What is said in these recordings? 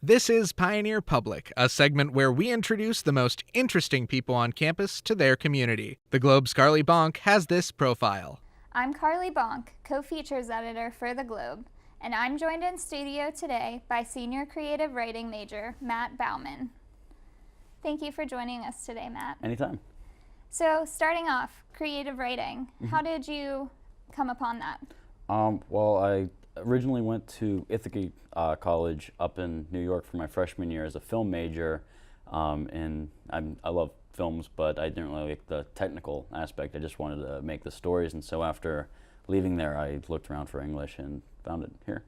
This is Pioneer Public, a segment where we introduce the most interesting people on campus to their community. The Globe's Carly Bonk has this profile. I'm Carly Bonk, co-features editor for The Globe, and I'm joined in studio today by senior creative writing major Matt Bauman. Thank you for joining us today, Matt. Anytime. So starting off, creative writing, how did you come upon that? Well, I originally went to Ithaca College up in New York for my freshman year as a film major, and I love films, but I didn't really like the technical aspect. I just wanted to make the stories, and so after leaving there, I looked around for English and found it here.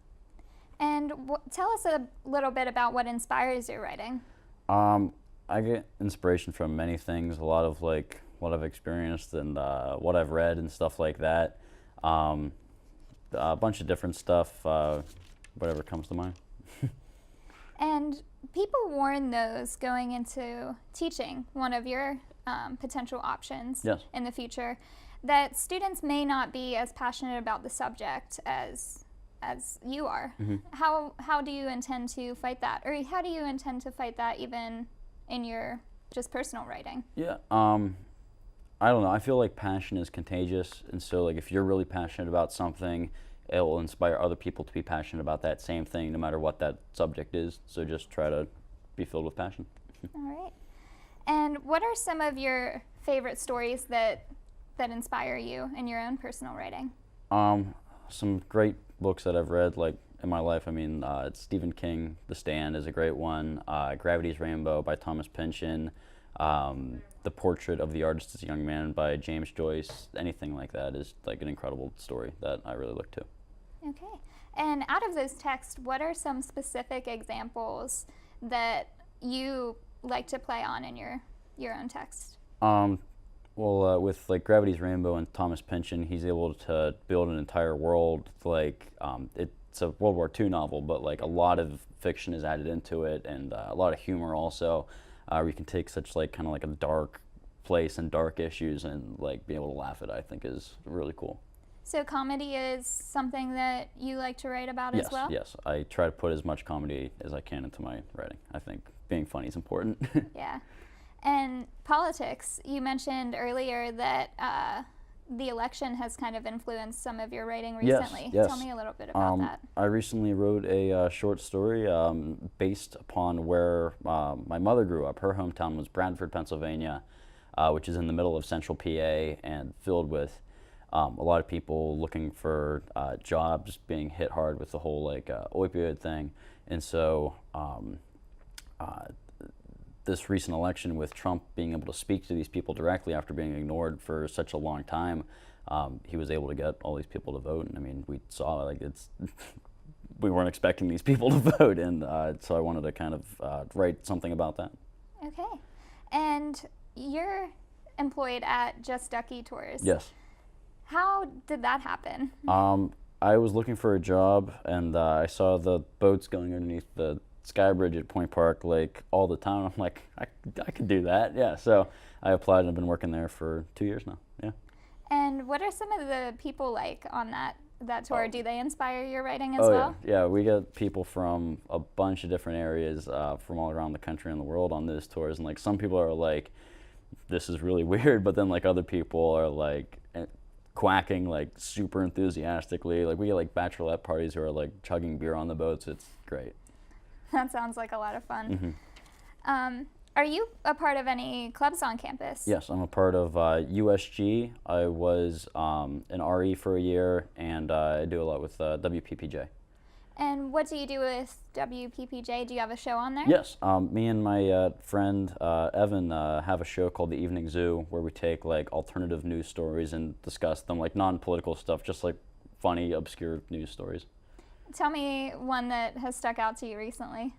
And tell us a little bit about what inspires your writing. I get inspiration from many things, a lot of like what I've experienced and what I've read and stuff like that. A bunch of different stuff, whatever comes to mind. And people warn those going into teaching, one of your potential options Yes. in the future, that students may not be as passionate about the subject as you are. How do you intend to fight that? Or how do you intend to fight that even in your just personal writing? Yeah, I don't know. I feel like passion is contagious, and so like if you're really passionate about something, it will inspire other people to be passionate about that same thing, no matter what that subject is. So just try to be filled with passion. All right. And what are some of your favorite stories that inspire you in your own personal writing? Some great books that I've read, like in my life. I mean, it's Stephen King. The Stand is a great one. Gravity's Rainbow by Thomas Pynchon. The Portrait of the Artist as a Young Man by James Joyce. Anything like that is like an incredible story that I really look to. Okay. And out of those texts, what are some specific examples that you like to play on in your own text? Well, with like Gravity's Rainbow and Thomas Pynchon, he's able to build an entire world. Like it's a World War II novel, but like a lot of fiction is added into it, and a lot of humor also. Where you can take such like kind of like a dark place and dark issues and like be able to laugh at it, I think is really cool. So comedy is something that you like to write about as well? Yes, I try to put as much comedy as I can into my writing. I think being funny is important. Yeah. And politics, you mentioned earlier that the election has kind of influenced some of your writing recently. Yes. Tell me a little bit about that. I recently wrote a short story based upon where my mother grew up. Her hometown was Brantford, Pennsylvania, which is in the middle of central PA and filled with a lot of people looking for jobs, being hit hard with the whole like opioid thing. And so this recent election, with Trump being able to speak to these people directly after being ignored for such a long time, he was able to get all these people to vote. And I mean, we saw like we weren't expecting these people to vote, and so I wanted to kind of write something about that. Okay. And you're employed at Just Ducky Tours. Yes. How did that happen? I was looking for a job, and I saw the boats going underneath the Sky Bridge at Point Park like all the time. I'm like, I could do that. Yeah, so I applied and I've been working there for 2 years now. Yeah. And what are some of the people like on that tour? Do they inspire your writing as Oh well? yeah, we get people from a bunch of different areas from all around the country and the world on those tours, and like some people are like, this is really weird, but then like other people are like quacking like super enthusiastically. Like we get like bachelorette parties who are like chugging beer on the boats. It's great. That sounds like a lot of fun. Are you a part of any clubs on campus? Yes, I'm a part of USG. I was an RE for a year, and I do a lot with WPPJ. And what do you do with WPPJ? Do you have a show on there? Yes, me and my friend Evan have a show called The Evening Zoo, where we take like alternative news stories and discuss them, like non-political stuff, just like funny, obscure news stories. Tell me one that has stuck out to you recently.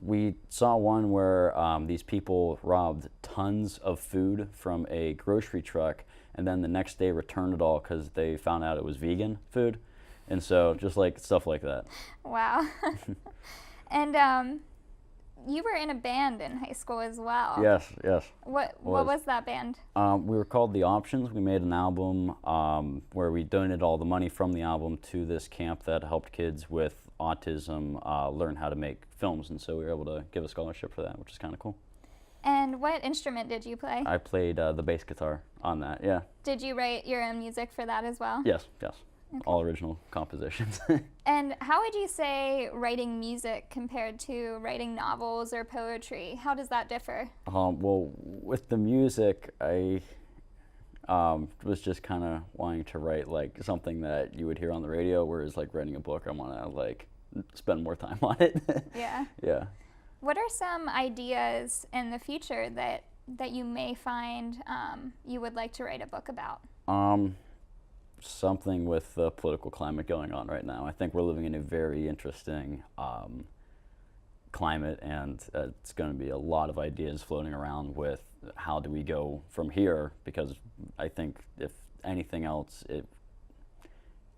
We saw one where these people robbed tons of food from a grocery truck, and then the next day returned it all because they found out it was vegan food. And so just like stuff like that. Wow. And you were in a band in high school as well. Yes. What was that band? We were called The Options. We made an album where we donated all the money from the album to this camp that helped kids with autism learn how to make films, and so we were able to give a scholarship for that, which is kind of cool. And what instrument did you play? I played the bass guitar on that, yeah. Did you write your own music for that as well? Yes, yes. Okay. All original compositions. And how would you say writing music compared to writing novels or poetry? How does that differ? Well, with the music, I was just kind of wanting to write like something that you would hear on the radio, whereas like writing a book, I want to like spend more time on it. Yeah. Yeah. What are some ideas in the future that you may find you would like to write a book about? Something with the political climate going on right now. I think we're living in a very interesting climate, and it's going to be a lot of ideas floating around with how do we go from here, because I think if anything else, it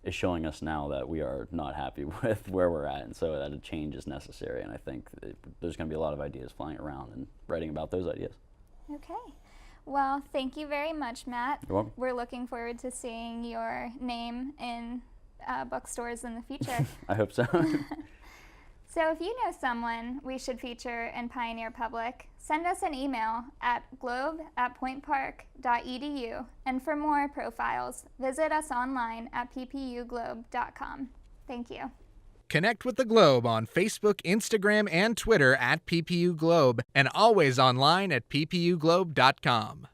is showing us now that we are not happy with where we're at, and so that a change is necessary, and I think there's going to be a lot of ideas flying around and writing about those ideas. Okay. Well, thank you very much, Matt. You're welcome. We're looking forward to seeing your name in bookstores in the future. I hope so. So if you know someone we should feature in Pioneer Public, send us an email at globe@pointpark.edu. And for more profiles, visit us online at ppuglobe.com. Thank you. Connect with the Globe on Facebook, Instagram, and Twitter at PPU Globe, and always online at ppuglobe.com.